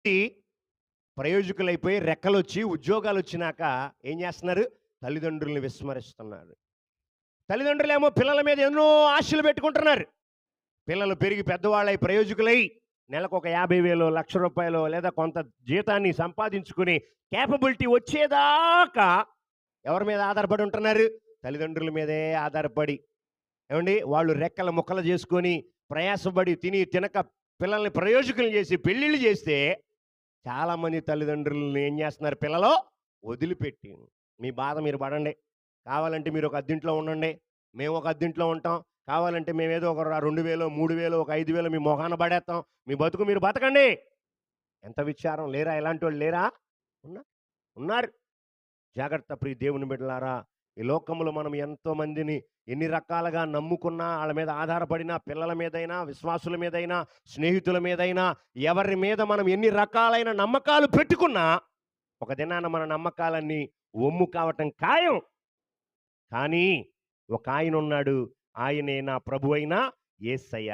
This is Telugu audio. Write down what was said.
ఈ ప్రయోజకులైపోయి రెక్కలొచ్చి ఉద్యోగాలొచ్చినాక ఏం చేస్తున్నారు? తల్లిదండ్రుల్ని విస్మరిస్తున్నారు. తల్లిదండ్రులేమో పిల్లల మీద ఎన్నో ఆశలు పెట్టుకుంటున్నారు. పిల్లలు పెరిగి పెద్దవాళ్ళై ప్రయోజకులై నెలకొక 50,000 లక్ష రూపాయలో లేదా కొంత జీతాన్ని సంపాదించుకుని కేపబిలిటీ వచ్చేదాకా ఎవరి మీద ఆధారపడి ఉంటున్నారు? తల్లిదండ్రుల మీదే ఆధారపడి. ఏవండి? వాళ్ళు రెక్కలు ముక్కలు చేసుకొని ప్రయాసపడి తిని తినక పిల్లల్ని ప్రయోజకులను చేసి పెళ్ళిళ్ళు చేస్తే చాలామంది తల్లిదండ్రులని ఏం చేస్తున్నారు పిల్లలు? వదిలిపెట్టి. మీ బాధ మీరు పడండి. కావాలంటే మీరు ఒక అద్దింట్లో ఉండండి. మేము ఒక అద్దింట్లో ఉంటాం. కావాలంటే మేమేదో ఒక 2,000, 3,000, ఒక 5,000 మీ మొహాన పడేస్తాం. మీ బతుకు మీరు బతకండి. ఎంత విచారం లేరా? ఇలాంటోళ్ళు లేరా? ఉన్నా ఉన్నారు. జాగ్రత్త ప్రియ దేవుని బిడ్డలారా. ఈ లోకంలో మనం ఎంతోమందిని ఎన్ని రకాలుగా నమ్ముకున్నా, ఆళ్ళ మీద ఆధారపడినా, పిల్లల మీదైనా, విశ్వాసుల మీదైనా, స్నేహితుల మీదైనా, ఎవరి మీద మనం ఎన్ని రకాలైన నమ్మకాలు పెట్టుకున్నా, ఒక దినాన మన నమ్మకాలన్నీ ఒమ్ము కావటం ఖాయం. కానీ ఒకాయనున్నాడు. ఆయనే నా ప్రభువైన యేసయ్య.